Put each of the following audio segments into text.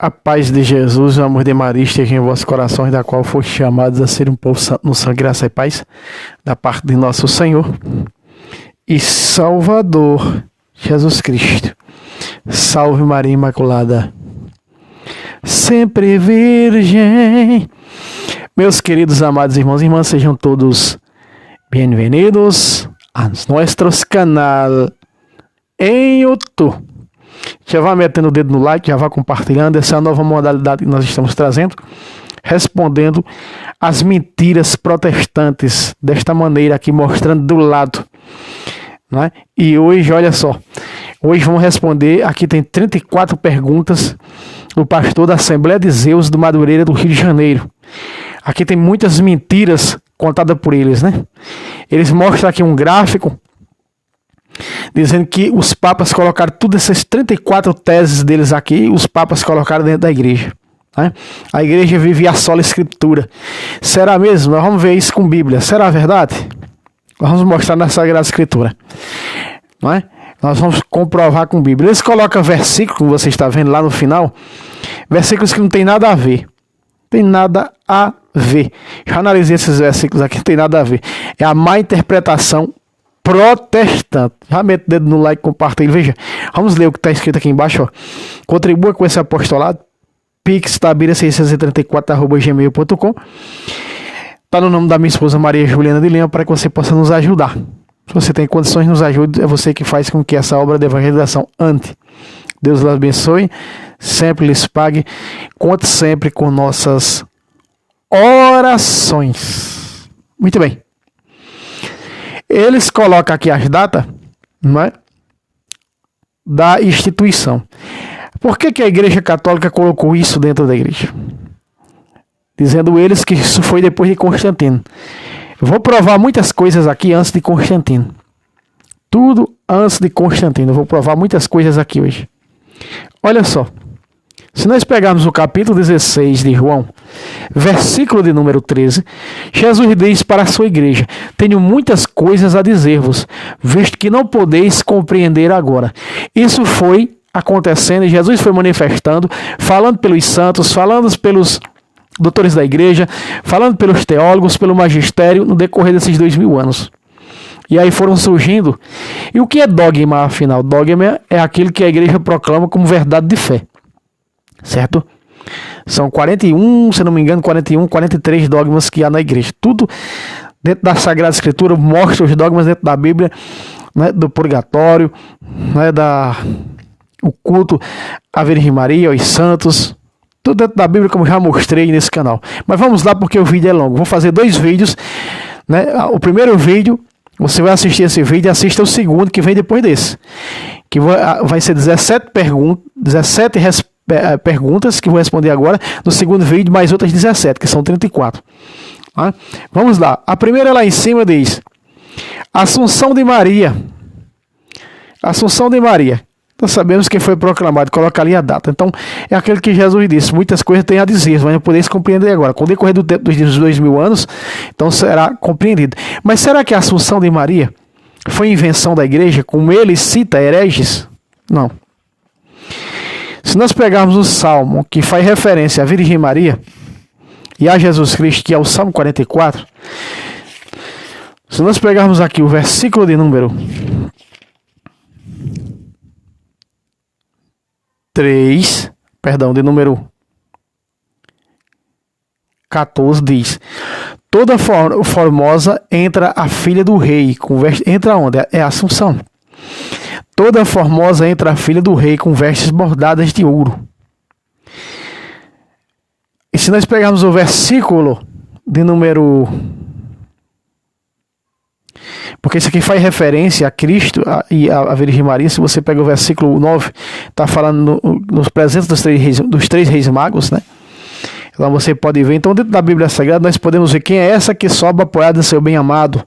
A paz de Jesus, o amor de Maria esteja em vossos corações, da qual foste chamados a ser um povo santo no sangue, graça e paz, da parte de nosso Senhor e Salvador, Jesus Cristo. Salve Maria Imaculada, sempre Virgem. Meus queridos amados irmãos e irmãs, sejam todos bem-vindos a nosso canal em YouTube. Já vá metendo o dedo no like, já vá compartilhando. Essa é a nova modalidade que nós estamos trazendo, respondendo às mentiras protestantes, desta maneira aqui, mostrando do lado, né? E hoje, olha só, hoje vamos responder, aqui tem 34 perguntas, o pastor da Assembleia de Zeus do Madureira, do Rio de Janeiro. Aqui tem muitas mentiras contadas por eles, né? Eles mostram aqui um gráfico dizendo que os papas colocaram todas essas 34 teses deles aqui, os papas colocaram dentro da igreja, né? A igreja vive a sola escritura. Será mesmo? Nós vamos ver isso com Bíblia. Será verdade? Nós vamos mostrar na Sagrada Escritura, não é? Nós vamos comprovar com Bíblia. Eles colocam versículos, como você está vendo lá no final, versículos que não tem nada a ver. Tem nada a ver. Já analisei esses versículos aqui, não tem nada a ver. É a má interpretação protestante. Já mete o dedo no like, compartilha. Veja, vamos ler o que está escrito aqui embaixo, ó. Contribua com esse apostolado. pixtabira634@gmail.com. Está no nome da minha esposa Maria Juliana de Lima, para que você possa nos ajudar. Se você tem condições, nos ajude. É você que faz com que essa obra de evangelização ande. Deus os abençoe, sempre lhes pague. Conte sempre com nossas orações. Muito bem. Eles colocam aqui as datas, não é, da instituição. Por que a Igreja Católica colocou isso dentro da igreja? Dizendo eles que isso foi depois de Constantino. Eu vou provar muitas coisas aqui antes de Constantino. Tudo antes de Constantino. Eu vou provar muitas coisas aqui hoje. Olha só. Se nós pegarmos o capítulo 16 de João, versículo de número 13, Jesus diz para a sua igreja: tenho muitas coisas a dizer-vos, visto que não podeis compreender agora. Isso foi acontecendo e Jesus foi manifestando, falando pelos santos, falando pelos doutores da igreja, falando pelos teólogos, pelo magistério, no decorrer desses 2000 anos. E aí foram surgindo. E o que é dogma, afinal? Dogma é aquilo que a igreja proclama como verdade de fé. Certo? São 41, se não me engano, 43 dogmas que há na igreja. Tudo dentro da Sagrada Escritura mostra os dogmas dentro da Bíblia, né, do purgatório, né, o culto à Virgem Maria, aos santos. Tudo dentro da Bíblia, como já mostrei nesse canal. Mas vamos lá, porque o vídeo é longo. Vou fazer 2 vídeos, né? O primeiro vídeo, você vai assistir esse vídeo e assista o segundo, que vem depois desse. Que vai ser 17 perguntas que vou responder agora. No segundo vídeo, mais outras 17, que são 34. Tá? Vamos lá. A primeira lá em cima diz: Assunção de Maria. Assunção de Maria. Nós sabemos que foi proclamado, coloca ali a data. Então, é aquele que Jesus disse: muitas coisas tem a dizer, mas não podeis compreender agora. Com o decorrer do tempo dos 2000 anos, então será compreendido. Mas será que a Assunção de Maria foi invenção da igreja, como ele cita hereges? Não. Se nós pegarmos o Salmo, que faz referência à Virgem Maria e a Jesus Cristo, que é o Salmo 44, se nós pegarmos aqui o versículo de número 3, de número 14, diz: toda formosa entra a filha do rei, entra onde? É a Assunção. Toda formosa entra a filha do rei com vestes bordadas de ouro. E se nós pegarmos o versículo de número... Porque isso aqui faz referência a Cristo e a Virgem Maria. Se você pega o versículo 9, está falando nos presentes dos três reis magos, né? Então você pode ver. Então, dentro da Bíblia Sagrada, nós podemos ver quem é essa que sobe apoiada em seu bem-amado,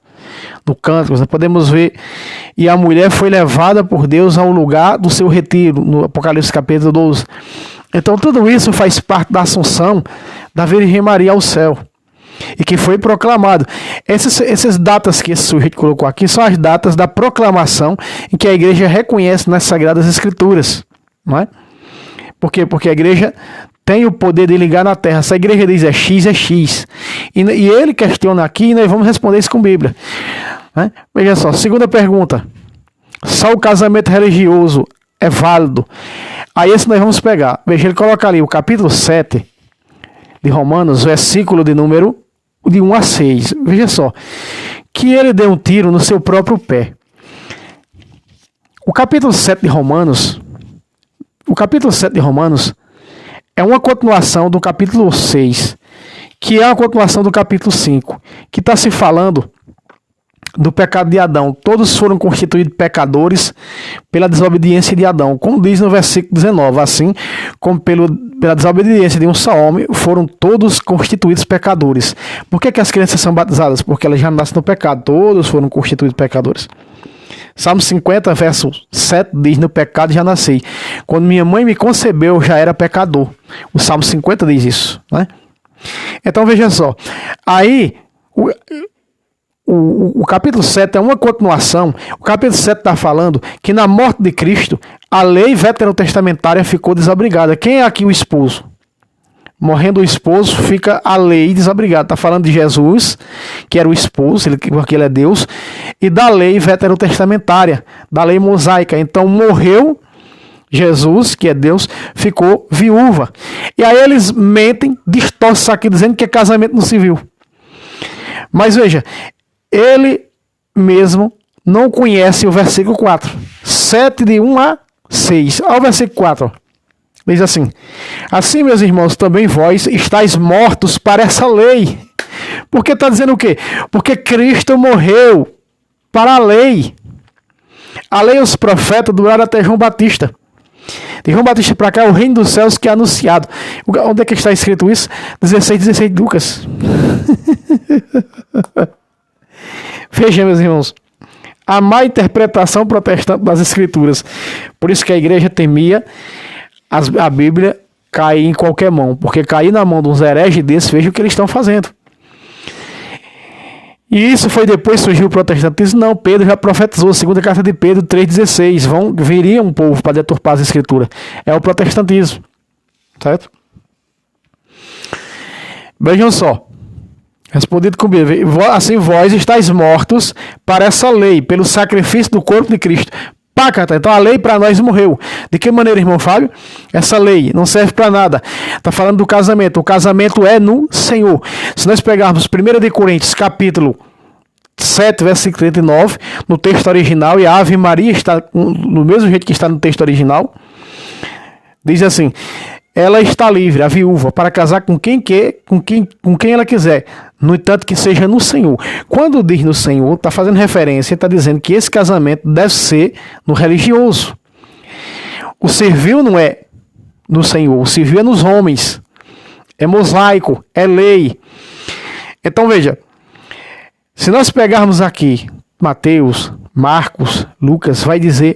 no Cânticos. Nós podemos ver: e a mulher foi levada por Deus ao lugar do seu retiro, no Apocalipse capítulo 12. Então, tudo isso faz parte da assunção da Virgem Maria ao céu, e que foi proclamado. Essas datas que esse sujeito colocou aqui são as datas da proclamação em que a igreja reconhece nas Sagradas Escrituras, não é? Por quê? Porque a igreja tem o poder de ligar na terra. Se a igreja diz é X, é X. E ele questiona aqui e nós vamos responder isso com Bíblia. Né? Veja só, segunda pergunta. Só o casamento religioso é válido? Aí esse nós vamos pegar. Veja, ele coloca ali o capítulo 7 de Romanos, versículo de número de 1 a 6. Veja só. Que ele deu um tiro no seu próprio pé. O capítulo 7 de Romanos é uma continuação do capítulo 6, que é uma continuação do capítulo 5, que está se falando do pecado de Adão. Todos foram constituídos pecadores pela desobediência de Adão, como diz no versículo 19, assim como pela desobediência de um só homem, foram todos constituídos pecadores. Por que as crianças são batizadas? Porque elas já nascem no pecado, todos foram constituídos pecadores. Salmo 50, verso 7 diz: no pecado já nasci. Quando minha mãe me concebeu, eu já era pecador. O Salmo 50 diz isso, né? Então veja só. Aí, o capítulo 7 é uma continuação. O capítulo 7 está falando que na morte de Cristo, a lei veterotestamentária ficou desobrigada. Quem é aqui o esposo? Morrendo o esposo, fica a lei desobrigada. Está falando de Jesus, que era o esposo, porque ele é Deus, e da lei veterotestamentária, da lei mosaica. Então morreu Jesus, que é Deus, ficou viúva. E aí eles mentem, distorcem aqui, dizendo que é casamento no civil. Mas veja, ele mesmo não conhece o versículo 4. 7 de 1 a 6. Olha o versículo 4. Diz assim: assim, meus irmãos, também vós estáis mortos para essa lei. Porque está dizendo o quê? Porque Cristo morreu para a lei. A lei e os profetas duraram até João Batista. De João Batista para cá é o reino dos céus que é anunciado. Onde é que está escrito isso? 16 de Lucas. Veja, meus irmãos, a má interpretação protestante das escrituras. Por isso que a igreja temia a Bíblia cair em qualquer mão, porque cair na mão de uns hereges desses, veja o que eles estão fazendo. E isso foi depois que surgiu o protestantismo. Não, Pedro já profetizou, segunda carta de Pedro 3,16, viria um povo para deturpar as escrituras. É o protestantismo, certo? Vejam só, respondido com Bíblia: assim vós estáis mortos para essa lei, pelo sacrifício do corpo de Cristo. Pacata, então a lei para nós morreu. De que maneira, irmão Fábio? Essa lei não serve para nada. Está falando do casamento. O casamento é no Senhor. Se nós pegarmos 1 de Coríntios, capítulo 7, versículo 39, no texto original, e a Ave Maria está no mesmo jeito que está no texto original, diz assim: ela está livre, a viúva, para casar com quem ela quiser, no entanto que seja no Senhor. Quando diz no Senhor, está fazendo referência, está dizendo que esse casamento deve ser no religioso. O civil não é no Senhor, o civil é nos homens, é mosaico, é lei. Então veja, se nós pegarmos aqui Mateus, Marcos, Lucas, vai dizer,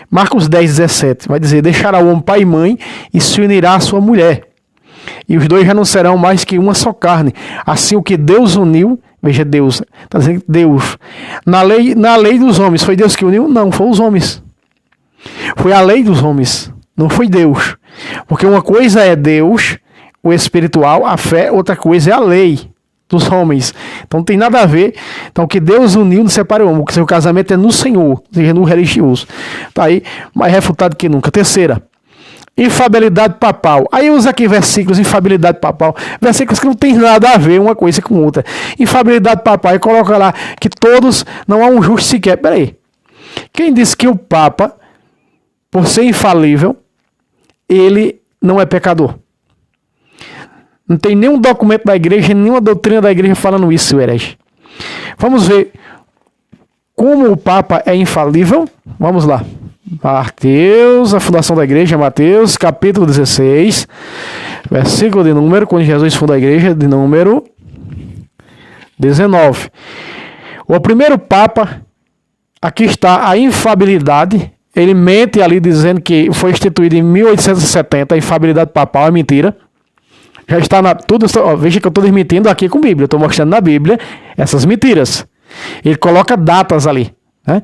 Marcos 10, 17, vai dizer: deixará o homem pai e mãe e se unirá à sua mulher, e os dois já não serão mais que uma só carne. Assim o que Deus uniu, veja, Deus, está dizendo que Deus, na lei dos homens, foi Deus que uniu? Não, foi os homens. Foi a lei dos homens, não foi Deus. Porque uma coisa é Deus, o espiritual, a fé, outra coisa é a lei dos homens. Então não tem nada a ver. Então o que Deus uniu não separa o homem. O seu casamento é no Senhor, ou seja, no religioso. Está aí mais refutado que nunca. Terceira, infabilidade papal. Aí usa aqui versículos, infabilidade papal, versículos que não tem nada a ver uma coisa com outra. Infabilidade papal, e coloca lá que todos, não há um justo sequer. Peraí, quem disse que o Papa, por ser infalível, ele não é pecador? Não tem nenhum documento da igreja, nenhuma doutrina da igreja falando isso, herege. Vamos ver como o Papa é infalível. Vamos lá. Mateus, a fundação da igreja, Mateus, capítulo 16, versículo de número, quando Jesus fundou a igreja, de número 19. O primeiro Papa, aqui está a infabilidade. Ele mente ali dizendo que foi instituído em 1870, a infabilidade papal, é mentira. Já está tudo. Veja que eu estou desmentindo aqui com a Bíblia. Eu estou mostrando na Bíblia essas mentiras. Ele coloca datas ali, né?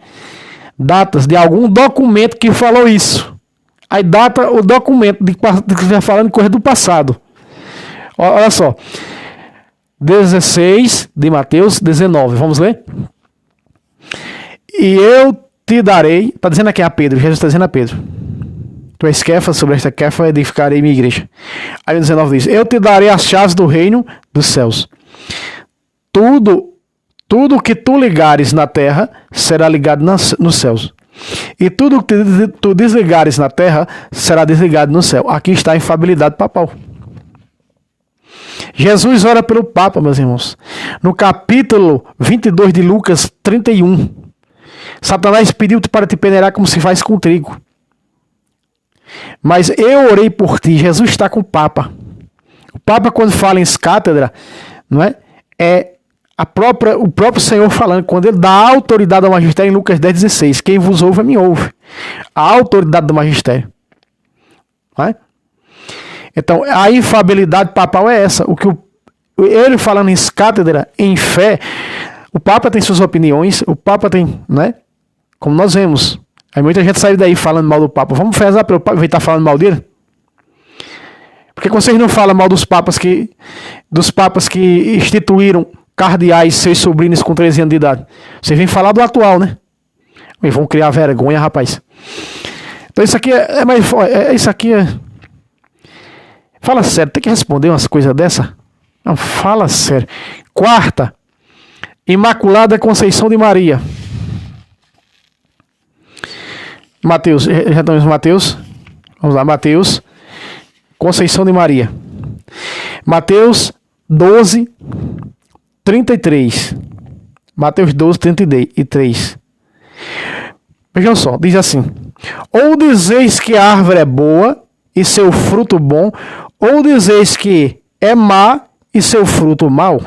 Datas de algum documento que falou isso. Aí data o documento de que está falando coisa do passado. Olha só. 16 de Mateus 19. Vamos ler? E eu te darei. Está dizendo aqui a Pedro. Jesus está dizendo a Pedro. Tu és Kefa, sobre esta Kefa edificarei minha igreja. Aí o 19 diz: eu te darei as chaves do reino dos céus. Tudo que tu ligares na terra será ligado nos céus. E tudo que tu desligares na terra será desligado no céu. Aqui está a infalibilidade papal. Jesus ora pelo Papa, meus irmãos. No capítulo 22 de Lucas 31, Satanás pediu-te para te peneirar como se faz com trigo. Mas eu orei por ti. Jesus está com o Papa. O Papa, quando fala em cátedra, não é? É o próprio Senhor falando, quando ele dá a autoridade ao magistério em Lucas 10,16. Quem vos ouve, me ouve. A autoridade do magistério. Não é? Então, a infalibilidade papal é essa. Ele falando em cátedra, em fé, o Papa tem suas opiniões, o Papa tem, né? Como nós vemos. Aí muita gente sai daí falando mal do Papa. Vamos rezar para o Papa estar falando mal dele? Porque vocês não falam mal dos papas que instituíram cardeais, seus sobrinhos com 13 anos de idade. Vocês vêm falar do atual, né? E vão criar vergonha, rapaz. Então isso aqui isso aqui é... Fala sério, tem que responder umas coisas dessa? Não, fala sério. Quarta, Imaculada Conceição de Maria. Mateus, já estamos em Mateus. Vamos lá, Mateus. Conceição de Maria. Mateus 12, 33. Mateus 12, 33. Vejam só, diz assim: ou dizeis que a árvore é boa e seu fruto bom, ou dizeis que é má e seu fruto mau.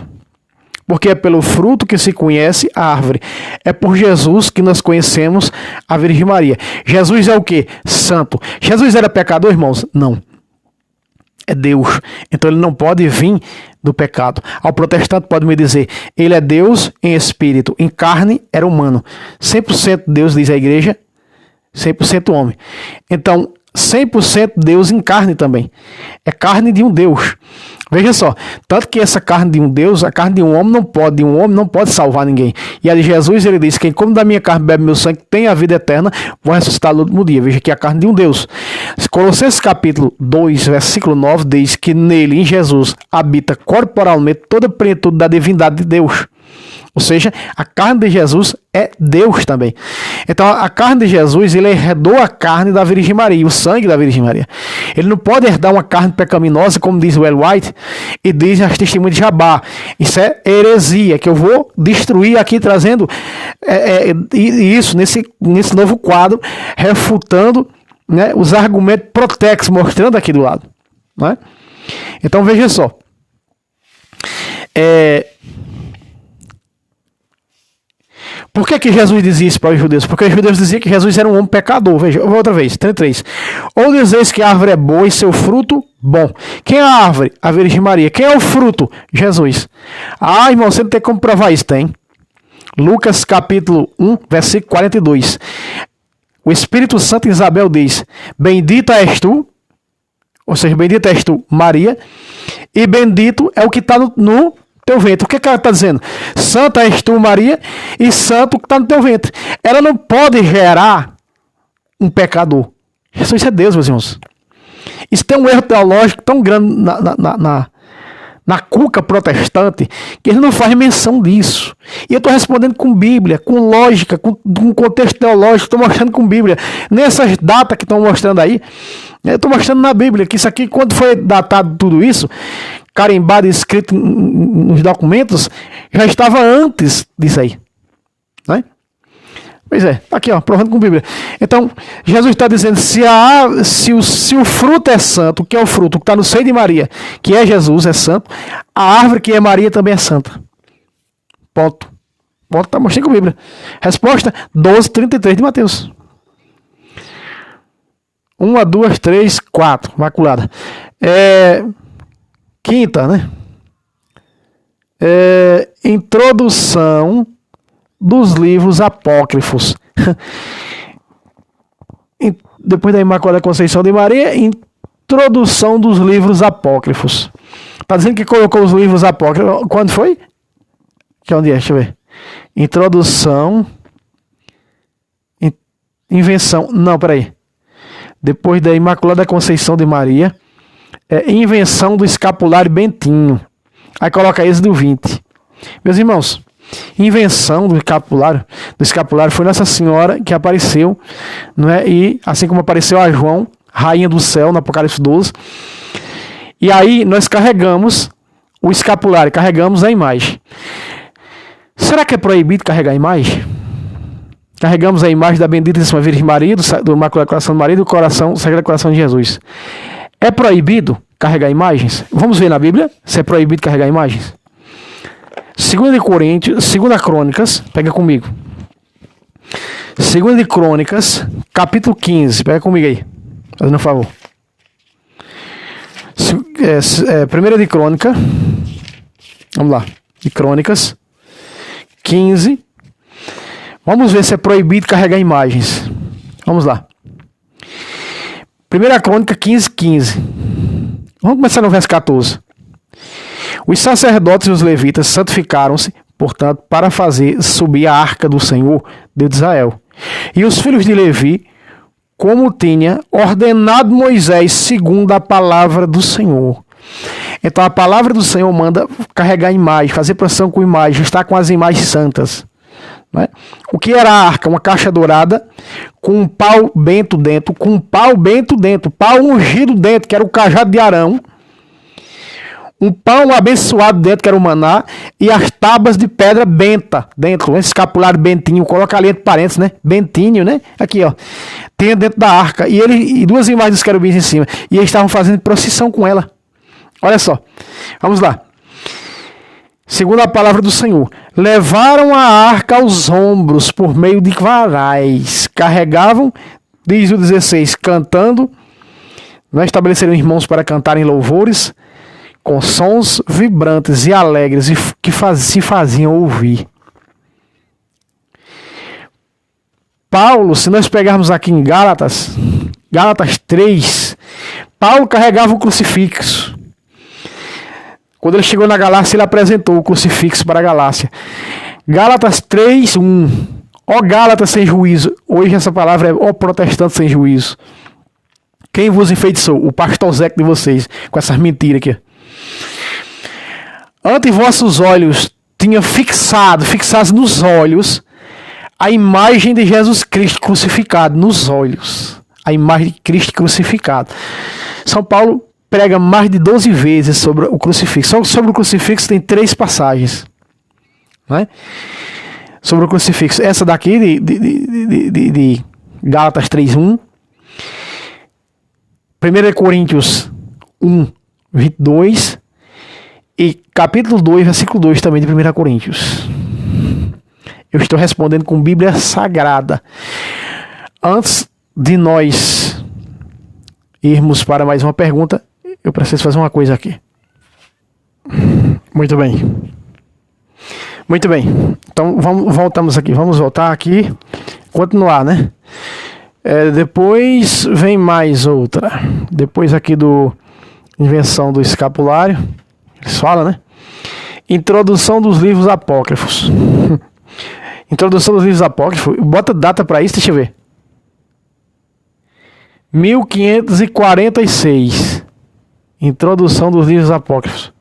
Porque é pelo fruto que se conhece a árvore. É por Jesus que nós conhecemos a Virgem Maria. Jesus é o quê? Santo. Jesus era pecador, irmãos? Não. É Deus. Então ele não pode vir do pecado. Ao protestante pode me dizer, ele é Deus em espírito, em carne era humano. 100% Deus, diz a igreja, 100% homem. Então, 100% Deus em carne também. É carne de um Deus. Veja só, tanto que essa carne de um Deus, a carne de um homem não pode salvar ninguém. E a de Jesus, ele diz, quem come da minha carne, bebe meu sangue, tem a vida eterna, vou ressuscitar no último dia. Veja que é a carne de um Deus. Colossenses capítulo 2, versículo 9, diz que nele, em Jesus, habita corporalmente toda a plenitude da divindade de Deus. Ou seja, a carne de Jesus é Deus também. Então a carne de Jesus, ele herdou a carne da Virgem Maria, o sangue da Virgem Maria. Ele não pode herdar uma carne pecaminosa, como diz o Ellen White, e diz as testemunhas de Jabá. Isso é heresia, que eu vou destruir aqui, trazendo isso nesse novo quadro, refutando, né, os argumentos protex, mostrando aqui do lado. Né? Então veja só. Por que Jesus dizia isso para os judeus? Porque os judeus diziam que Jesus era um homem pecador. Veja, outra vez, 33. Ou dizeis que a árvore é boa e seu fruto bom. Quem é a árvore? A Virgem Maria. Quem é o fruto? Jesus. Ah, irmão, você não tem como provar isso, tem? Lucas capítulo 1, versículo 42. O Espírito Santo Isabel diz, bendita és tu, ou seja, bendita és tu, Maria, e bendito é o que está no teu ventre. O que ela está dizendo? Santa és tu, Maria, e santo que está no teu ventre. Ela não pode gerar um pecador. Jesus é Deus, meus irmãos. Isso tem um erro teológico tão grande na cuca protestante, que ele não faz menção disso. E eu estou respondendo com Bíblia, com lógica, com contexto teológico, estou mostrando com Bíblia. Nessas datas que estão mostrando aí, eu estou mostrando na Bíblia que isso aqui, quando foi datado tudo isso, carimbado e escrito nos documentos, já estava antes disso aí. Né? Pois é, tá aqui, ó, provando com Bíblia. Então, Jesus está dizendo, se o fruto é santo, que é o fruto que está no seio de Maria, que é Jesus, é santo, a árvore que é Maria também é santa. Ponto. Ponto, tá mostrando com Bíblia. Resposta, 12:33 de Mateus. 1, 2, 3, 4, maculada. Quinta, né? Introdução dos livros apócrifos. depois da Imaculada Conceição de Maria, introdução dos livros apócrifos. Está dizendo que colocou os livros apócrifos. Quando foi? Que onde é? Deixa eu ver. Introdução. Invenção. Não, peraí. Depois da Imaculada Conceição de Maria, invenção do escapulário Bentinho. Aí coloca Êxodo 20. Meus irmãos, invenção do escapulário foi Nossa Senhora que apareceu, não é? E assim como apareceu a João, rainha do céu, no Apocalipse 12. E aí nós carregamos o escapulário, carregamos a imagem. Será que é proibido carregar a imagem? Carregamos a imagem da Benditíssima Virgem Maria, do Imaculado Coração de Maria e do Sagrado Coração de Jesus. É proibido carregar imagens? Vamos ver na Bíblia se é proibido carregar imagens. 2 de Coríntios, 2 Crônicas, pega comigo. 2 de Crônicas, capítulo 15, pega comigo aí, fazendo um favor. 1 de Crônica, vamos lá, de Crônicas, 15. Vamos ver se é proibido carregar imagens. Vamos lá. 1 Crônica 15. Vamos começar no verso 14. Os sacerdotes e os levitas santificaram-se, portanto, para fazer subir a arca do Senhor, Deus de Israel. E os filhos de Levi, como tinha ordenado Moisés, segundo a palavra do Senhor. Então a palavra do Senhor manda carregar imagem, fazer procissão com imagem, estar com as imagens santas. Né? O que era a arca? Uma caixa dourada com um pau bento dentro, pau ungido dentro, que era o cajado de Arão, um pão abençoado dentro, que era o maná, e as tábuas de pedra benta dentro, esse escapulário bentinho, coloca ali entre parênteses, né? Bentinho, né? Aqui, ó, tem dentro da arca, e duas imagens dos querubins em cima, e eles estavam fazendo procissão com ela. Olha só, vamos lá. Segundo a palavra do Senhor, levaram a arca aos ombros por meio de varais, carregavam, diz o 16, cantando, não estabeleceram irmãos para cantarem louvores, com sons vibrantes e alegres e que se faziam ouvir. Paulo, se nós pegarmos aqui em Gálatas 3, Paulo carregava o crucifixo. Quando ele chegou na Galácia, ele apresentou o crucifixo para a Galácia. Gálatas 3, 1. Ó Gálatas sem juízo. Hoje essa palavra é ó protestante sem juízo. Quem vos enfeitiçou? O pastor Zeca de vocês, com essas mentiras aqui. Ante vossos olhos tinha fixados nos olhos, a imagem de Jesus Cristo crucificado, nos olhos. A imagem de Cristo crucificado. São Paulo prega mais de 12 vezes sobre o crucifixo. Só sobre o crucifixo tem 3 passagens. Né? Sobre o crucifixo. Essa daqui de Gálatas 3:1. 1 Coríntios 1:22. E capítulo 2, versículo 2 também de 1 Coríntios. Eu estou respondendo com Bíblia Sagrada. Antes de nós irmos para mais uma pergunta, eu preciso fazer uma coisa aqui. Muito bem. Muito bem. Então voltamos aqui. Vamos voltar aqui. Continuar, né? Depois vem mais outra. Depois aqui do invenção do escapulário. Eles falam, né? Introdução dos livros apócrifos. Introdução dos livros apócrifos. Bota data para isso, deixa eu ver. 1546. Introdução dos livros apócrifos.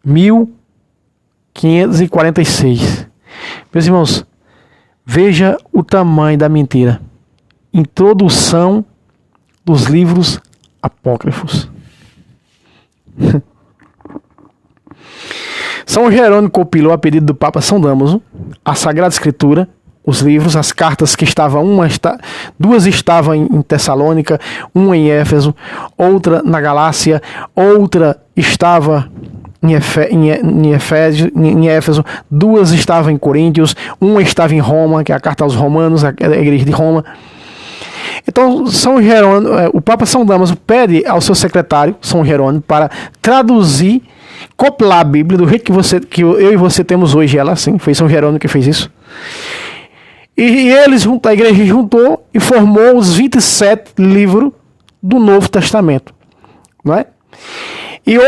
1546. Meus irmãos, veja o tamanho da mentira. Introdução dos livros apócrifos. São Jerônimo compilou a pedido do Papa São Damaso a Sagrada Escritura, os livros, as cartas que estavam, duas estavam em Tessalônica, uma em Éfeso, outra na Galácia, outra estava em Éfeso, duas estavam em Coríntios, uma estava em Roma, que é a carta aos Romanos, a igreja de Roma. Então, São Jerônimo, o Papa São Damaso pede ao seu secretário, São Jerônimo, para traduzir, copiar a Bíblia do jeito que eu e você temos hoje, ela assim, foi São Jerônimo que fez isso. E a igreja juntou e formou os 27 livros do Novo Testamento. Não é? E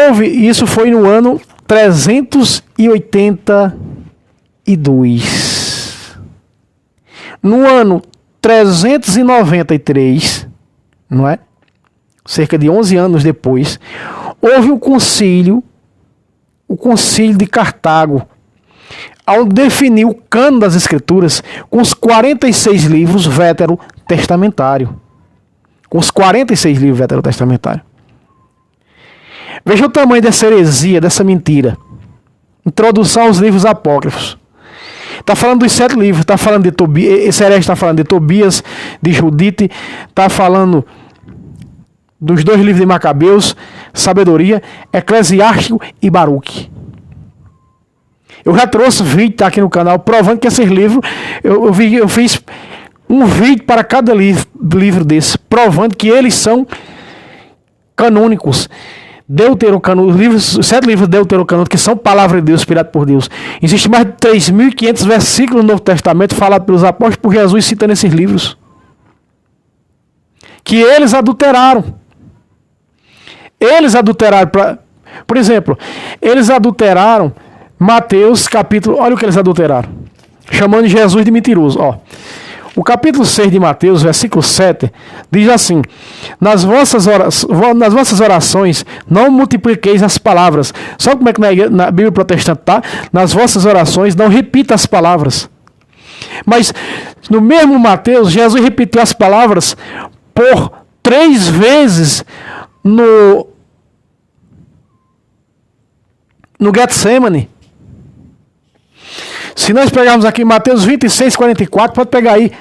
isso foi no ano 382. No ano 393, não é? Cerca de 11 anos depois, houve o concílio de Cartago, onde definiu o cano das Escrituras com os 46 livros veterotestamentários. Com os 46 livros veterotestamentários. Veja o tamanho dessa heresia, dessa mentira. Introdução aos livros apócrifos. Está falando dos 7 livros, está falando de Tobias, esse herege está falando de Tobias, de Judite, está falando dos 2 livros de Macabeus, Sabedoria, Eclesiástico e Baruque. Eu já trouxe vídeo, tá aqui no canal, provando que esses livros, eu fiz um vídeo para cada livro desse, provando que eles são canônicos. Os 7 livros deuterocanônicos, que são palavra de Deus, inspirado por Deus. Existem mais de 3.500 versículos no Novo Testamento falados pelos apóstolos por Jesus, citando esses livros. Que eles adulteraram. Por exemplo, eles adulteraram Mateus capítulo... Olha o que eles adulteraram. Chamando Jesus de mentiroso. Ó. O capítulo 6 de Mateus, versículo 7, diz assim: nas vossas orações não multipliqueis as palavras. Sabe como é que na Bíblia protestante está? Nas vossas orações não repita as palavras. Mas no mesmo Mateus, Jesus repetiu as palavras por 3 vezes no Getsemane. Se nós pegarmos aqui Mateus 26, 44, pode pegar aí.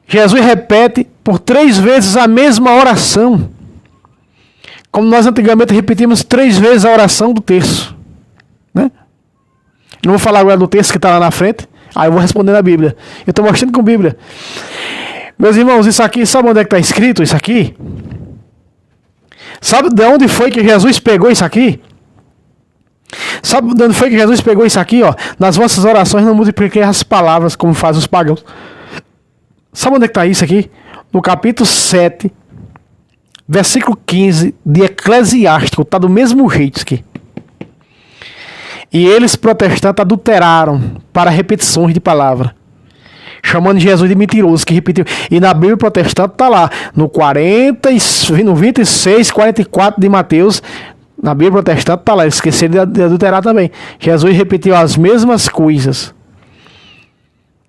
Jesus repete por 3 vezes a mesma oração. Como nós antigamente repetimos 3 vezes a oração do terço. Né? Não vou falar agora do texto que está lá na frente. Eu vou responder na Bíblia. Eu estou mostrando com a Bíblia. Meus irmãos, isso aqui, sabe onde é que está escrito isso aqui? Sabe de onde foi que Jesus pegou isso aqui? Sabe de onde foi que Jesus pegou isso aqui? Ó? Nas vossas orações não multipliquei as palavras como fazem os pagãos. Sabe onde é que está isso aqui? No capítulo 7, versículo 15 de Eclesiástico. Está do mesmo jeito aqui. E eles, protestantes, adulteraram para repetições de palavra, chamando Jesus de mentiroso, que repetiu. E na Bíblia protestante está lá, no 26, 44 de Mateus, na Bíblia protestante está lá, esqueceram de adulterar também. Jesus repetiu as mesmas coisas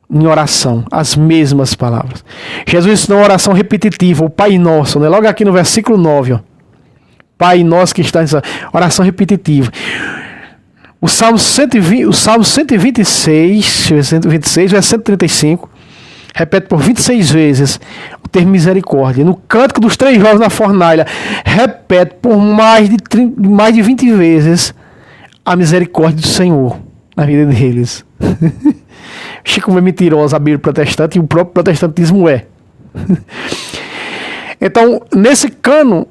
em oração, as mesmas palavras. Jesus ensinou uma oração repetitiva, o Pai Nosso, né? Logo aqui no versículo 9, ó. Pai Nosso que está em oração repetitiva. O Salmo 126, versículo 135, repete por 26 vezes o termo misericórdia. No Cântico dos 3 Jovens na Fornalha, repete por mais de 20 vezes a misericórdia do Senhor na vida deles. Chico é mentirosa a Bíblia protestante, e o próprio protestantismo é. Então, nesse cano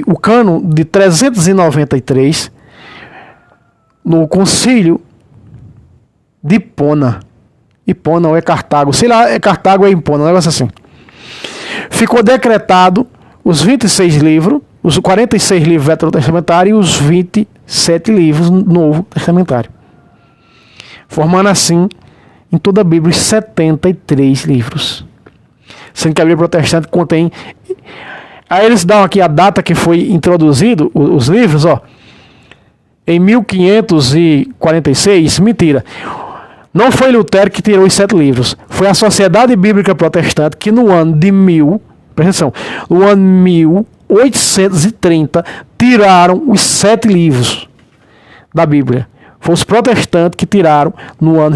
o cano de 393, no concílio de Hipona, ou é Cartago, sei lá, é Cartago ou é Hipona, um negócio assim, ficou decretado os 26 livros, os 46 livros veterotestamentários e os 27 livros novo testamentário, formando assim em toda a Bíblia os 73 livros, sendo que a Bíblia protestante contém. Aí eles dão aqui a data que foi introduzido os livros, ó, em 1546. Mentira. Não foi Lutero que tirou os 7 livros. Foi a Sociedade Bíblica Protestante que no ano de presta atenção, no ano 1830 tiraram os 7 livros da Bíblia. Foi os protestantes que tiraram no ano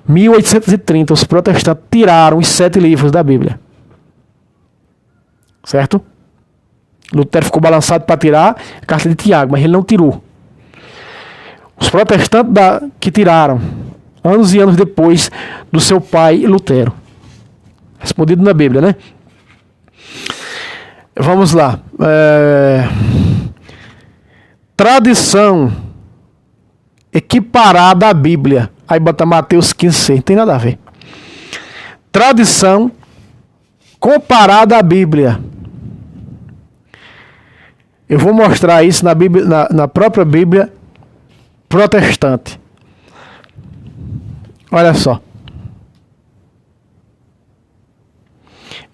1830, os protestantes tiraram os 7 livros da Bíblia. Certo? Lutero ficou balançado para tirar a carta de Tiago, mas ele não tirou. Os protestantes que tiraram, anos e anos depois do seu pai Lutero. Respondido na Bíblia, né? Vamos lá. Tradição equiparada à Bíblia. Aí bota Mateus 15:6. Não tem nada a ver. Tradição comparada à Bíblia. Eu vou mostrar isso na Bíblia, na própria Bíblia protestante. Olha só.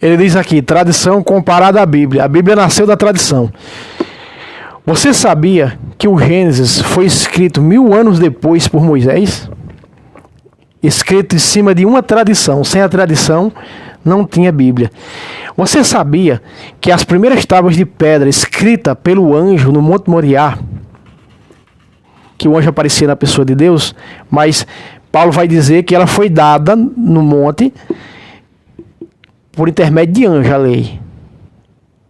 Ele diz aqui, tradição comparada à Bíblia. A Bíblia nasceu da tradição. Você sabia que o Gênesis foi escrito 1000 anos depois por Moisés? Escrito em cima de uma tradição. Sem a tradição, não tinha Bíblia. Você sabia que as primeiras tábuas de pedra escritas pelo anjo no Monte Moriá, que o anjo aparecia na pessoa de Deus, mas Paulo vai dizer que ela foi dada no monte por intermédio de anjo, a lei.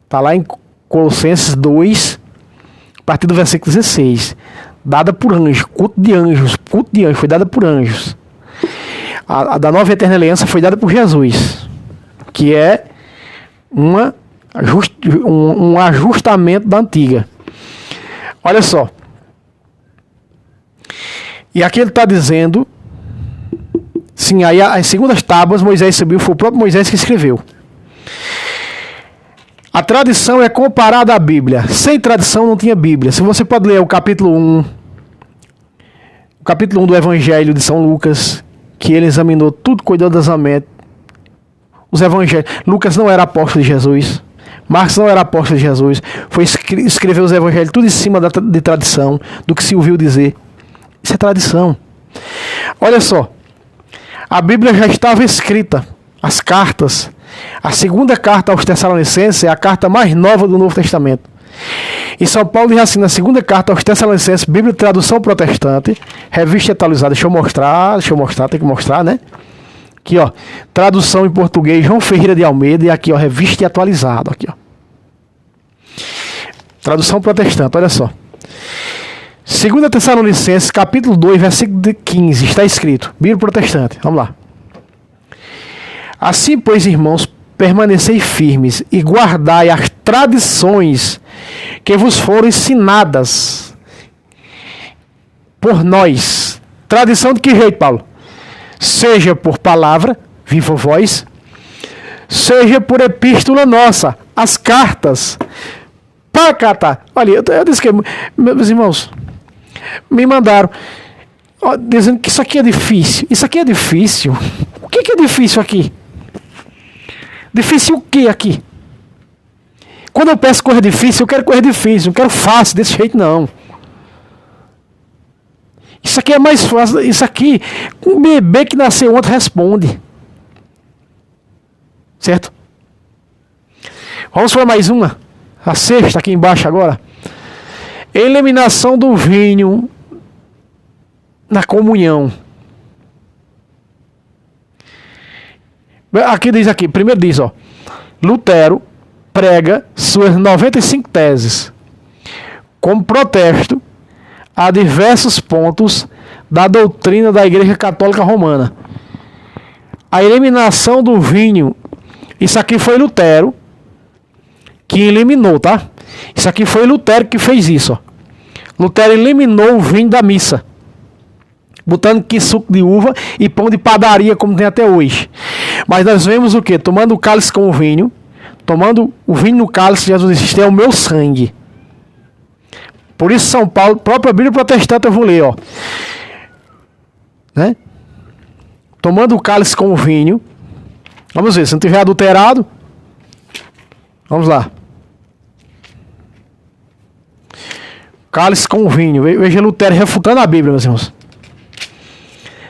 Está lá em Colossenses 2, a partir do versículo 16. Dada por anjos, culto de anjos, foi dada por anjos. A da nova eterna aliança foi dada por Jesus, que é um ajustamento da antiga. Olha só. E aqui ele está dizendo, sim, aí as segundas tábuas Moisés subiu, foi o próprio Moisés que escreveu. A tradição é comparada à Bíblia. Sem tradição não tinha Bíblia. Se você pode ler o capítulo 1 do Evangelho de São Lucas, que ele examinou tudo cuidadosamente. Os evangelhos. Lucas não era apóstolo de Jesus. Marcos não era apóstolo de Jesus. Foi escrever os evangelhos tudo em cima de tradição, do que se ouviu dizer. Isso é tradição. Olha só. A Bíblia já estava escrita. As cartas. A segunda carta aos Tessalonicenses é a carta mais nova do Novo Testamento. E São Paulo diz assim, na segunda carta aos Tessalonicenses, Bíblia de tradução protestante, revista atualizada. Deixa eu mostrar, tem que mostrar, né? Aqui, ó, tradução em português, João Ferreira de Almeida, e aqui, ó, revista atualizada, aqui, ó. Tradução protestante, olha só. 2 Tessalonicenses, capítulo 2, versículo 15, está escrito, Bíblia protestante, vamos lá. Assim, pois, irmãos, permanecei firmes e guardai as tradições que vos foram ensinadas por nós. Tradição de que jeito, Paulo? Seja por palavra, viva voz, seja por epístola nossa, as cartas. Pacata. Olha, eu disse que meus irmãos me mandaram dizendo que isso aqui é difícil. Isso aqui é difícil. O que é difícil aqui? Difícil o que aqui? Quando eu peço coisa difícil, eu quero coisa difícil, não quero fácil desse jeito não. Isso aqui é mais fácil. Isso aqui, um bebê que nasceu ontem responde. Certo? Vamos para mais uma. A sexta aqui embaixo agora. Eliminação do vinho na comunhão. Aqui diz aqui, primeiro diz, ó. Lutero prega suas 95 teses como protesto a diversos pontos da doutrina da Igreja Católica Romana. A eliminação do vinho, isso aqui foi Lutero que eliminou, tá? Isso aqui foi Lutero que fez isso, ó. Lutero eliminou o vinho da missa, botando que suco de uva e pão de padaria como tem até hoje. Mas nós vemos o que? Tomando o cálice com o vinho, tomando o vinho no cálice, Jesus disse, este é o meu sangue. Por isso São Paulo, própria Bíblia protestante, eu vou ler, ó. Né? Tomando o cálice com o vinho. Vamos ver, se não tiver adulterado. Vamos lá. Cálice com o vinho. Veja Lutero refutando a Bíblia, meus irmãos.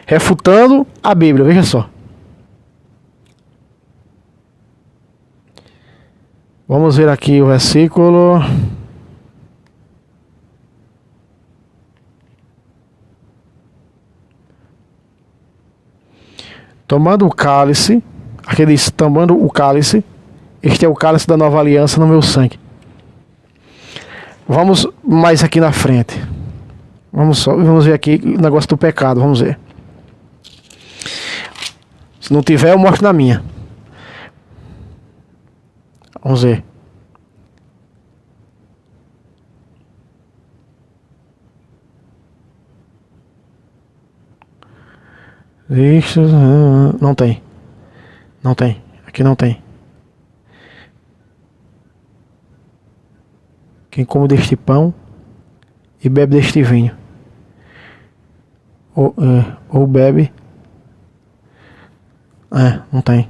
Refutando a Bíblia, veja só. Vamos ver aqui o versículo. Tomando o cálice, aqui diz, tomando o cálice, este é o cálice da nova aliança no meu sangue. Vamos mais aqui na frente. Vamos ver aqui o negócio do pecado, vamos ver. Se não tiver, eu mostro na minha. Vamos ver. Isto, não tem. Não tem. Aqui não tem. Quem come deste pão e bebe deste vinho. Ou bebe. Não tem.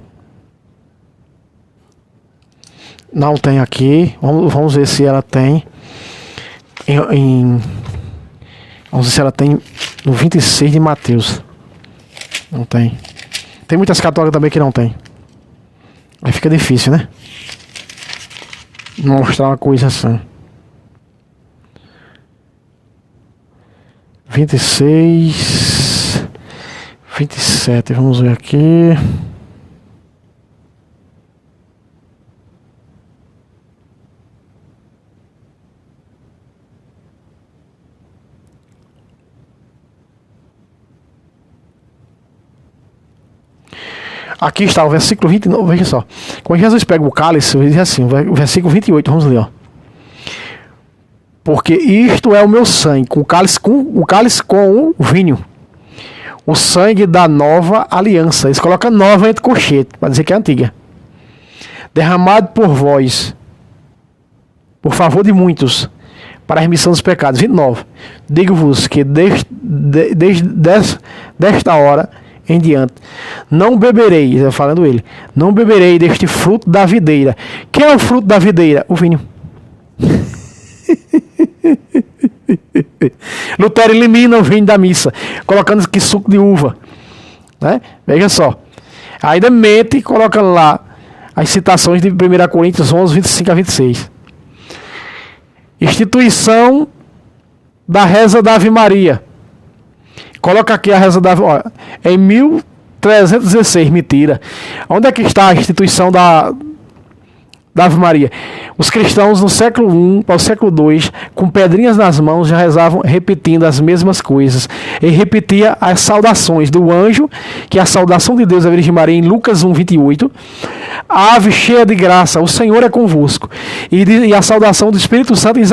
Não tem aqui. Vamos ver se ela tem. Vamos ver se ela tem no 26 de Mateus. Não tem. Tem muitas católicas também que não tem. Aí fica difícil, né? Mostrar uma coisa assim. 26, 27, vamos ver aqui. Aqui está o versículo 29, veja só. Quando Jesus pega o cálice, ele diz assim, o versículo 28, vamos ler, ó. Porque isto é o meu sangue, o cálice com o vinho. O sangue da nova aliança. Eles colocam nova entre colchete, para dizer que é antiga. Derramado por vós, por favor de muitos, para a remissão dos pecados. 29. Digo-vos que desde desta hora em diante, não beberei, falando ele, não beberei deste fruto da videira. Quem é o fruto da videira? O vinho. Lutero elimina o vinho da missa, colocando aqui suco de uva, né? Veja só, ainda mente, coloca lá as citações de 1 Coríntios 11, 25 a 26. Instituição da reza da Ave Maria, coloca aqui a reza da Ave Maria em 1316, mentira. Onde é que está a instituição da Ave Maria? Os cristãos no século I para o século II, com pedrinhas nas mãos, já rezavam repetindo as mesmas coisas. Ele repetia as saudações do anjo, que é a saudação de Deus à Virgem Maria em Lucas 1, 28. Ave cheia de graça, o Senhor é convosco. E a saudação do Espírito Santo em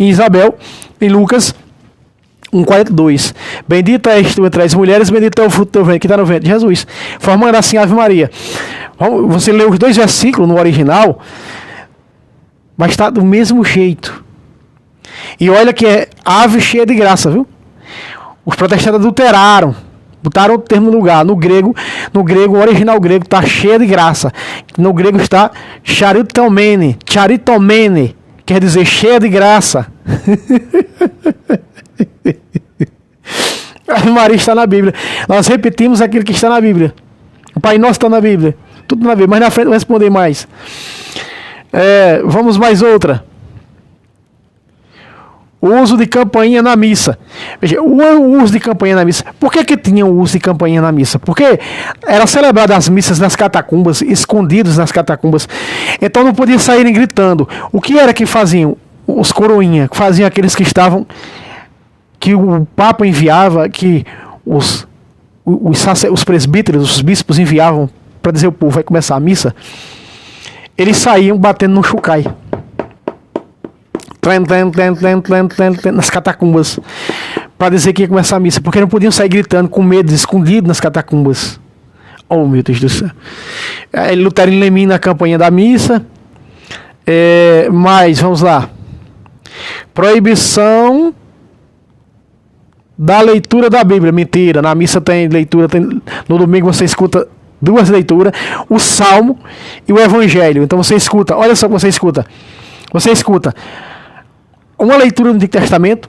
Isabel, em Lucas 1,42. Bendita és tu entre as mulheres, bendito é o fruto do teu ventre, que está no ventre de Jesus. Formando assim a Ave Maria. Você lê os dois versículos no original, mas está do mesmo jeito. E olha que é ave cheia de graça, viu? Os protestantes adulteraram, botaram o termo no lugar. No grego, o original grego está cheia de graça. No grego está charitomene, quer dizer cheia de graça. A Ave Maria está na Bíblia. Nós repetimos aquilo que está na Bíblia. O Pai Nosso está na Bíblia. Tudo na Bíblia. Mas na frente eu vou responder mais. Vamos mais outra. O uso de campainha na missa. Veja, o uso de campainha na missa. Por que tinha o uso de campainha na missa? Porque era celebrada as missas nas catacumbas, escondidos nas catacumbas. Então não podiam saírem gritando. O que era que faziam? Os coroinha, faziam aqueles que estavam, que o Papa enviava, que os presbíteros, os bispos enviavam para dizer o povo vai começar a missa. Eles saíam batendo no chocai, nas catacumbas, para dizer que ia começar a missa, porque não podiam sair gritando com medo, escondidos nas catacumbas. Oh, meu Deus do céu. Lutero elimina a campanha da missa. Mas vamos lá. Proibição da leitura da Bíblia. Mentira, na missa tem leitura, no domingo você escuta duas leituras, o Salmo e o Evangelho. Então você escuta, olha só o que você escuta. Você escuta uma leitura do Antigo Testamento,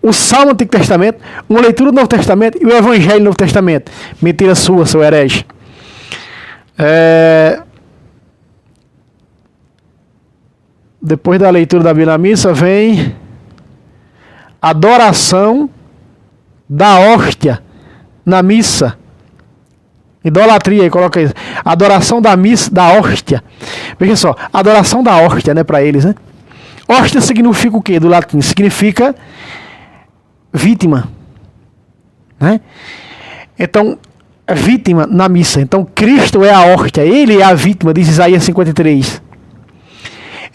o Salmo do Antigo Testamento, uma leitura do Novo Testamento e o Evangelho do Novo Testamento. Mentira sua, seu herege. Depois da leitura da Bíblia na missa vem adoração da hóstia na missa. Idolatria, aí coloca isso. Adoração da missa, da hóstia. Veja só, adoração da hóstia, né, para eles, né? Hóstia significa o quê? Do latim, significa vítima, né? Então, vítima na missa. Então, Cristo é a hóstia, ele é a vítima, diz Isaías 53.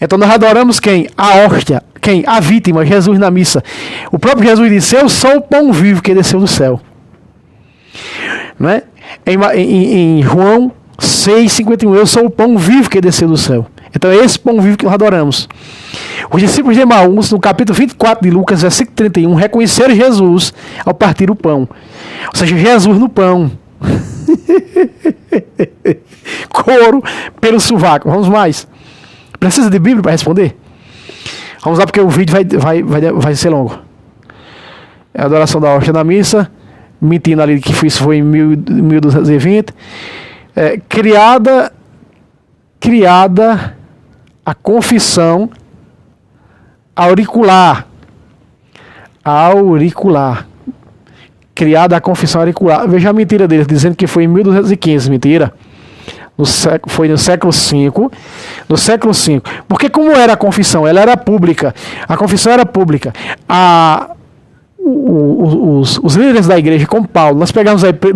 Então, nós adoramos quem? A hóstia. Quem? A vítima, Jesus na missa. O próprio Jesus disse: eu sou o pão vivo que desceu do céu. não é? Em João 6,51, eu sou o pão vivo que desceu do céu. Então é esse pão vivo que nós adoramos. Os discípulos de Emaús, no capítulo 24 de Lucas, versículo 31, reconheceram Jesus ao partir o pão. Ou seja, Jesus no pão. Couro pelo sovaco. Vamos mais. Precisa de Bíblia para responder? Vamos lá, porque o vídeo vai ser longo. É a adoração da hóstia na missa. Mentindo ali que isso foi em 1220. Criada a confissão auricular. Criada a confissão auricular. Veja a mentira deles, dizendo que foi em 1215. Mentira. Foi no século V. No século V. Porque como era a confissão? Ela era pública. A confissão era pública. Os líderes da igreja, como Paulo, nós pegamos aí 2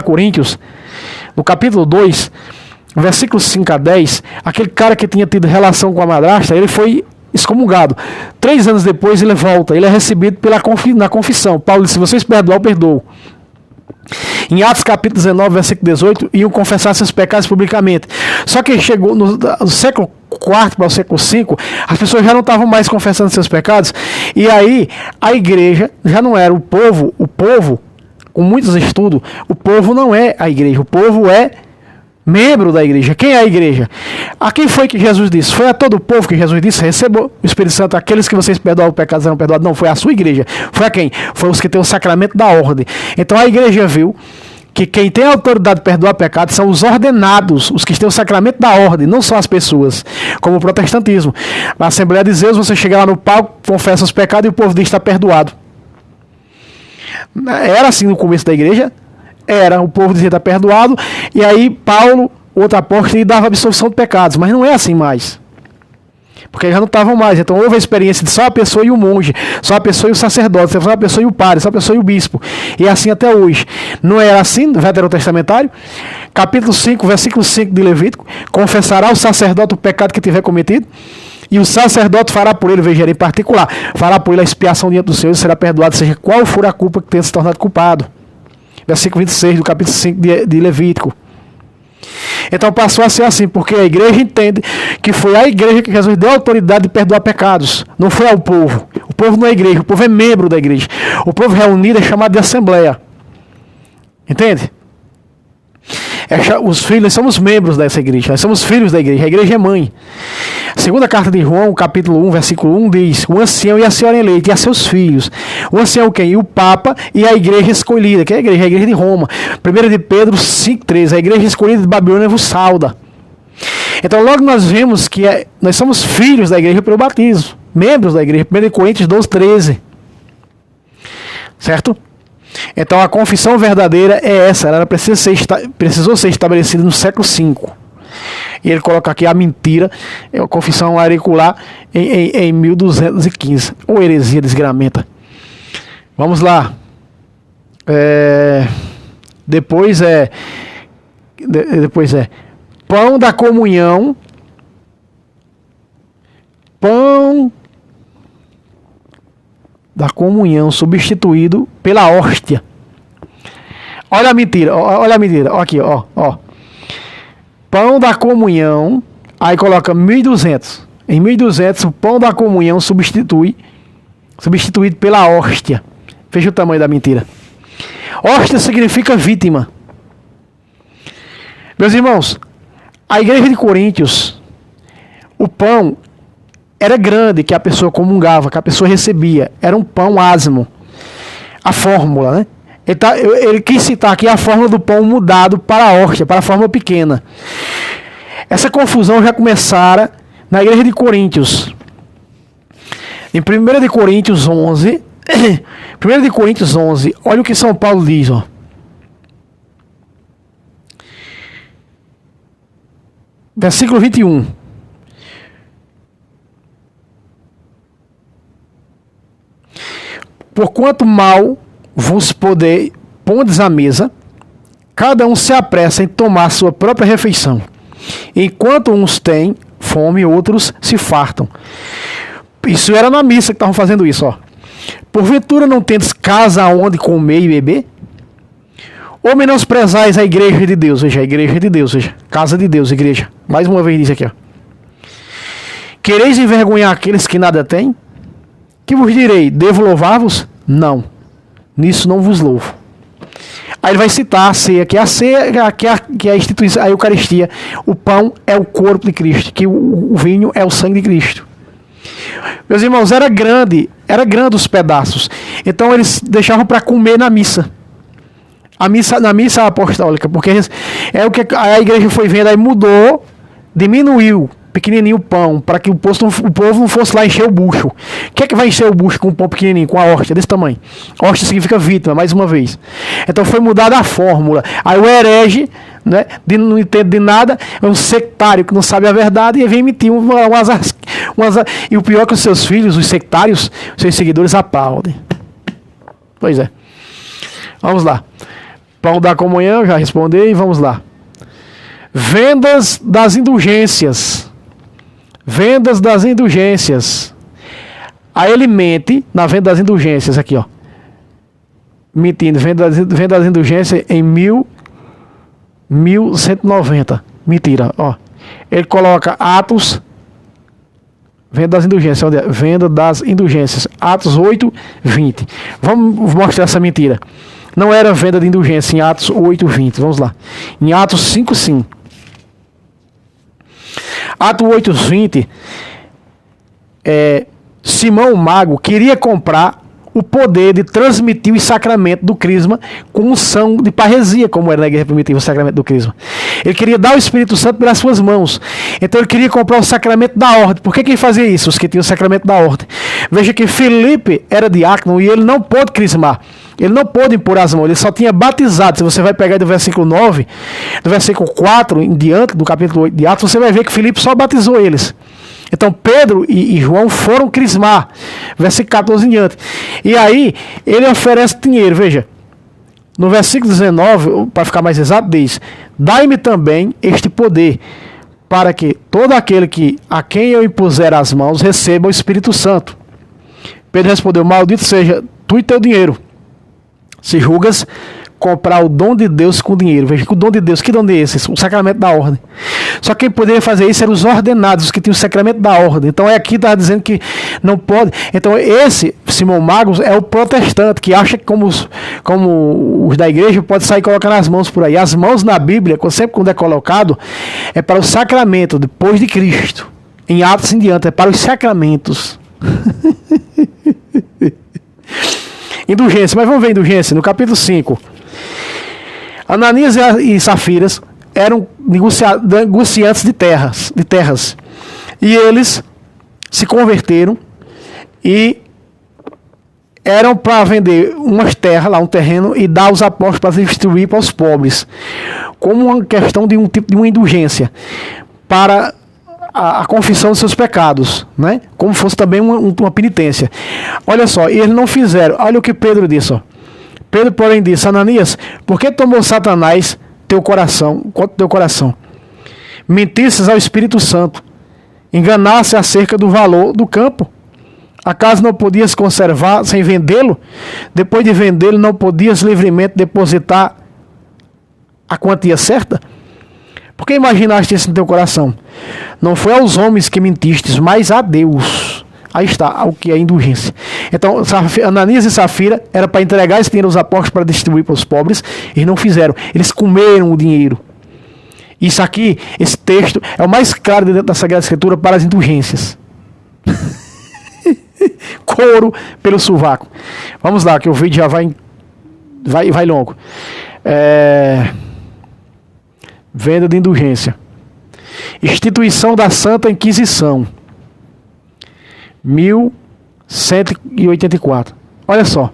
Coríntios, no capítulo 2, versículos 5 a 10, aquele cara que tinha tido relação com a madrasta, ele foi excomungado. 3 anos depois ele volta, ele é recebido na confissão. Paulo disse: se vocês perdoar, eu perdoo. Em Atos capítulo 19, versículo 18, iam confessar seus pecados publicamente. Só que chegou no século IV para o século V, as pessoas já não estavam mais confessando seus pecados, e aí a igreja já não era o povo, com muitos estudos, o povo não é a igreja, o povo é membro da igreja. Quem é a igreja? A quem foi que Jesus disse? Foi a todo o povo que Jesus disse: recebam o Espírito Santo, aqueles que vocês perdoam o pecado serão perdoados. Não, foi a sua igreja. Foi a quem? Foi os que têm o sacramento da ordem. Então a igreja viu que quem tem a autoridade de perdoar pecados são os ordenados, os que têm o sacramento da ordem, não são as pessoas, como o protestantismo. Na Assembleia de Deus, você chega lá no palco, confessa os pecados e o povo diz: está perdoado. Era assim no começo da igreja. O povo dizia: está perdoado, e aí Paulo, outro apóstolo, ele dava absolvição de pecados, mas não é assim mais, porque já não estavam mais. Então houve a experiência de só a pessoa e o monge, só a pessoa e o sacerdote, só a pessoa e o padre, só a pessoa e o bispo, e assim até hoje. Não era assim no veterotestamentário? Capítulo 5, versículo 5 de Levítico: confessará o sacerdote o pecado que tiver cometido, e o sacerdote fará por ele, veja em particular, fará por ele a expiação diante do Senhor, e será perdoado, seja qual for a culpa que tenha se tornado culpado. Versículo 26 do capítulo 5 de Levítico. Então passou a ser assim, porque a igreja entende que foi a igreja que Jesus deu a autoridade de perdoar pecados. Não foi ao povo. O povo não é igreja, o povo é membro da igreja. O povo reunido é chamado de assembleia. Entende? Os filhos, nós somos membros dessa igreja, nós somos filhos da igreja, a igreja é mãe. Segunda carta de João, capítulo 1, versículo 1 diz: o ancião e a senhora eleita e a seus filhos. O ancião quem? O Papa e a igreja escolhida, que é a igreja de Roma. 1 de Pedro 5,13, a igreja escolhida de Babilônia vos sauda. Então logo nós vemos que nós somos filhos da igreja pelo batismo, membros da igreja. 1 Coríntios 12,13. Certo? Então a confissão verdadeira é essa, ela precisou ser estabelecida no século V. E ele coloca aqui a mentira, a confissão auricular em 1215. Ou heresia desgramenta. Vamos lá. Depois é pão da comunhão. Pão da comunhão substituído pela hóstia. Olha a mentira, olha a mentira. Ó, aqui, ó. Pão da comunhão, aí coloca 1200. Em 1200 o pão da comunhão substituído pela hóstia. Veja o tamanho da mentira. Hóstia significa vítima. Meus irmãos, a igreja de Coríntios, o pão era grande que a pessoa comungava, que a pessoa recebia. Era um pão asmo. A fórmula, né? Ele quis citar aqui a fórmula do pão mudado para a hóstia, para a forma pequena. Essa confusão já começara na igreja de Coríntios. Em 1 de Coríntios 11, 1 de Coríntios 11, olha o que São Paulo diz, ó. Versículo 21. Porquanto mal vos pondes à mesa, cada um se apressa em tomar sua própria refeição. Enquanto uns têm fome, outros se fartam. Isso era na missa que estavam fazendo isso, ó. Porventura não tendes casa onde comer e beber? Ou menosprezais a igreja de Deus, veja, a igreja de Deus, veja, casa de Deus, igreja. Mais uma vez diz aqui, ó. Quereis envergonhar aqueles que nada têm? Que vos direi, devo louvar-vos? Não, nisso não vos louvo. Aí ele vai citar a ceia, que é a instituição, a Eucaristia. O pão é o corpo de Cristo, que o vinho é o sangue de Cristo. Meus irmãos, era grande os pedaços. Então eles deixavam para comer na missa. Na missa apostólica, porque é o que a igreja foi vendo, aí mudou, diminuiu pequenininho o pão, para que o povo não fosse lá encher o bucho. O que é que vai encher o bucho com um pão pequenininho, com a hóstia desse tamanho? Hóstia significa vítima, mais uma vez. Então foi mudada a fórmula. Aí o herege, né, não entende de nada, é um sectário que não sabe a verdade e vem emitir e o pior é que os seus filhos, os sectários, os seus seguidores aplaudem. Pois é. Vamos lá. Pão da comunhão, já respondi, e vamos lá. Vendas das indulgências. Vendas das indulgências. Aí ele mente na venda das indulgências, aqui, ó. Mentindo, venda das indulgências em 1190. Mentira, ó. Ele coloca Atos, venda das indulgências, onde é? Venda das indulgências, Atos 8, 20. Vamos mostrar essa mentira. Não era venda de indulgência em Atos 8, 20. Vamos lá. Em Atos 5, sim. Atos 8, 20. Simão o Mago queria comprar o poder de transmitir o sacramento do crisma com unção de parresia, como era na igreja primitiva o sacramento do crisma. Ele queria dar o Espírito Santo pelas suas mãos. Então ele queria comprar o sacramento da ordem. Por que ele fazia isso? Os que tinham o sacramento da ordem. Veja que Filipe era diácono e ele não pôde crismar. Ele não pôde impor as mãos, ele só tinha batizado. Se você vai pegar do versículo 9, do versículo 4 em diante, do capítulo 8 de Atos, você vai ver que Filipe só batizou eles. Então Pedro e João foram crismar, versículo 14 em diante. E aí ele oferece dinheiro, veja. No versículo 19, para ficar mais exato, diz: dai-me também este poder, para que todo aquele a quem eu impuser as mãos receba o Espírito Santo. Pedro respondeu: maldito seja tu e teu dinheiro, se julgas comprar o dom de Deus com dinheiro. Veja que o dom de Deus, que dom é esse? O sacramento da ordem. Só quem poderia fazer isso eram os ordenados, os que tinham o sacramento da ordem. Então aqui está dizendo que não pode. Então esse Simão Magos é o protestante, que acha que como os da igreja pode sair colocando as mãos por aí. As mãos na Bíblia, sempre quando é colocado, é para o sacramento, depois de Cristo. Em Atos em diante, é para os sacramentos. Indulgência, mas vamos ver indulgência no capítulo 5. Ananias e Safiras eram negociantes de terras. E eles se converteram e eram para vender umas terras, lá um terreno, e dar aos apóstolos para distribuir para os pobres, como uma questão de um tipo de uma indulgência para a confissão dos seus pecados, né? Como fosse também uma penitência. Olha só, e eles não fizeram. Olha o que Pedro disse, ó. Pedro, porém, disse: Ananias, por que tomou Satanás teu coração? Mentisses ao Espírito Santo, enganasse acerca do valor do campo. Acaso não podias conservar sem vendê-lo? Depois de vendê-lo, não podias livremente depositar a quantia certa? Por que imaginaste isso no teu coração? Não foi aos homens que mentistes, mas a Deus. Aí está o que é indulgência. Então, Ananias e Safira era para entregar esse dinheiro aos apóstolos para distribuir para os pobres. Eles não fizeram. Eles comeram o dinheiro. Isso aqui, esse texto, é o mais claro dentro da Sagrada Escritura para as indulgências. Couro pelo sovaco. Vamos lá, que o vídeo já vai longo. Venda de indulgência. Instituição da Santa Inquisição. 1184. Olha só.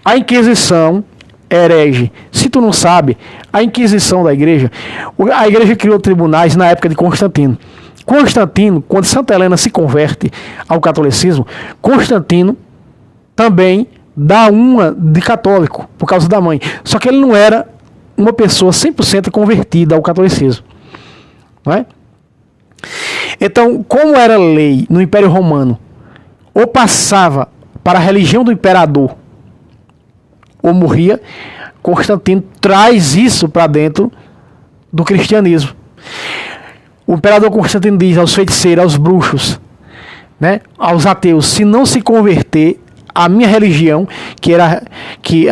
A Inquisição herege. Se tu não sabe, a Inquisição da igreja, a igreja criou tribunais na época de Constantino. Constantino, quando Santa Helena se converte ao catolicismo, Constantino também dá uma de católico, por causa da mãe. Só que ele não era uma pessoa 100% convertida ao catolicismo. Não é? Então, como era lei no Império Romano, ou passava para a religião do imperador, ou morria. Constantino traz isso para dentro do cristianismo. O imperador Constantino diz aos feiticeiros, aos bruxos, né, aos ateus, se não se converter à minha religião, que era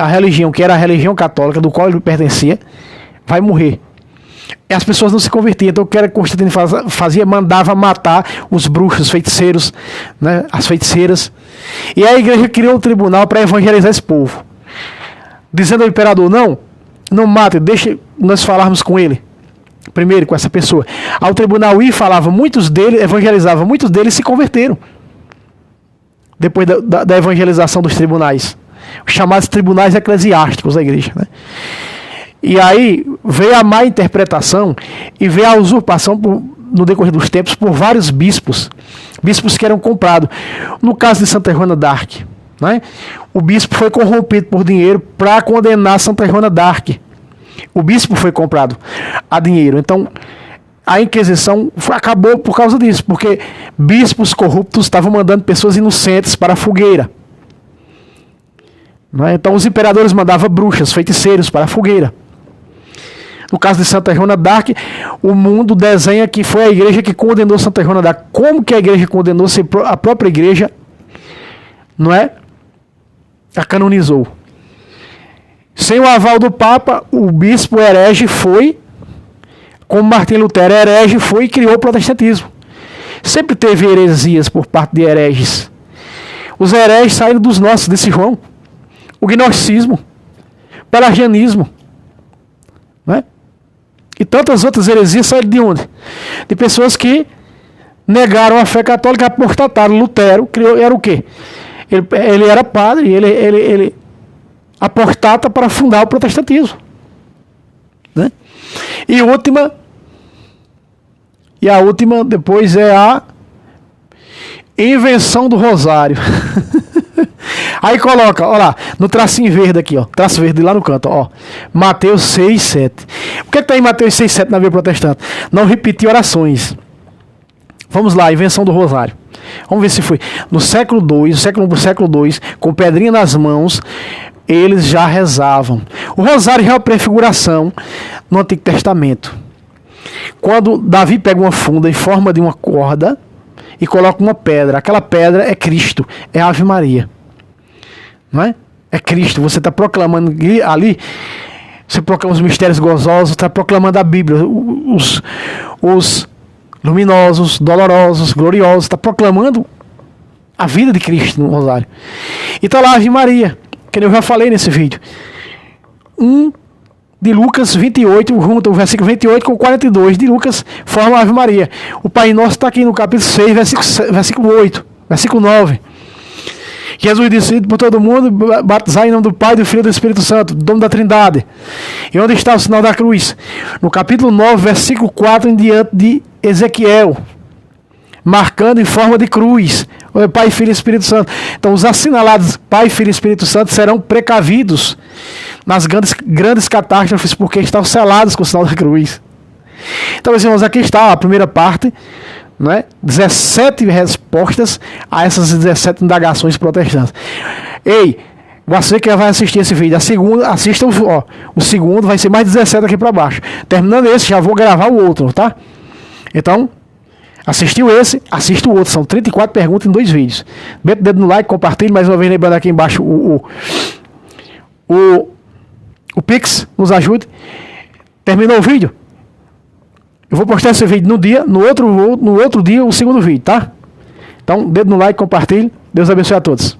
a religião católica, do qual ele pertencia, vai morrer. E as pessoas não se convertiam. Então o que era que Constantino fazia? Mandava matar os bruxos, os feiticeiros, né, as feiticeiras. E a igreja criou um tribunal para evangelizar esse povo, dizendo ao imperador: não mate, deixe nós falarmos com ele primeiro, com essa pessoa. Ao tribunal ir, falava, muitos deles, evangelizava, muitos deles se converteram depois da evangelização dos tribunais, os chamados tribunais eclesiásticos da igreja, né? E aí veio a má interpretação e veio a usurpação no decorrer dos tempos por vários bispos que eram comprados. No caso de Santa Joana d'Arc, né, o bispo foi corrompido por dinheiro para condenar Santa Joana d'Arc. O bispo foi comprado a dinheiro. Então a Inquisição acabou por causa disso, porque bispos corruptos estavam mandando pessoas inocentes para a fogueira. Então os imperadores mandavam bruxas, feiticeiros para a fogueira. No caso de Santa Joana d'Arc, o mundo desenha que foi a igreja que condenou Santa Joana d'Arc. Como que a igreja condenou se a própria igreja, não é, a canonizou? Sem o aval do Papa, o bispo herege foi, como Martim Lutero herege foi e criou o protestantismo. Sempre teve heresias por parte de hereges. Os hereges saíram dos nossos, desse João. O gnosticismo, o pelagianismo, né? E tantas outras heresias saíram de onde? De pessoas que negaram a fé católica, apostataram. Lutero era o quê? Ele era padre, ele apostata para fundar o protestantismo, né? E a última depois é a invenção do rosário. Aí coloca, olha lá, no tracinho verde aqui, ó, traço verde lá no canto, ó, Mateus 6, 7. O que está em Mateus 6, 7 na Bíblia Protestante? Não repetir orações. Vamos lá, invenção do rosário. Vamos ver se foi no século II, século II, com pedrinha nas mãos, eles já rezavam. O rosário já é uma prefiguração no Antigo Testamento. Quando Davi pega uma funda em forma de uma corda e coloca uma pedra, aquela pedra é Cristo, é Ave Maria. Não é? É Cristo, você está proclamando ali, você proclama os mistérios gozosos, está proclamando a Bíblia, os luminosos, dolorosos, gloriosos, está proclamando a vida de Cristo no rosário. E está lá a Ave Maria, que eu já falei nesse vídeo. De Lucas 28, junto o versículo 28 com 42 de Lucas, forma a Ave Maria. O Pai Nosso está aqui no capítulo 6, versículo 8, versículo 9. Jesus disse por todo mundo, batizar em nome do Pai, do Filho e do Espírito Santo, dono da Trindade. E onde está o sinal da cruz? No capítulo 9, versículo 4 em diante de Ezequiel, marcando em forma de cruz, Pai, Filho e Espírito Santo. Então os assinalados Pai, Filho e Espírito Santo serão precavidos nas grandes catástrofes, porque estão selados com o sinal da cruz. Então, meus irmãos, aqui está a primeira parte, né? 17 respostas a essas 17 indagações protestantes. Ei, você que vai assistir esse vídeo, a segunda, assista o segundo, vai ser mais 17 aqui para baixo. Terminando esse, já vou gravar o outro, tá? Então, assistiu esse, assista o outro. São 34 perguntas em 2 vídeos. Mete o dedo no like, compartilhe. Mais uma vez, lembrando aqui embaixo o Pix, nos ajude. Terminou o vídeo? Eu vou postar esse vídeo no outro dia, o segundo vídeo, tá? Então, dedo no like, compartilhe. Deus abençoe a todos.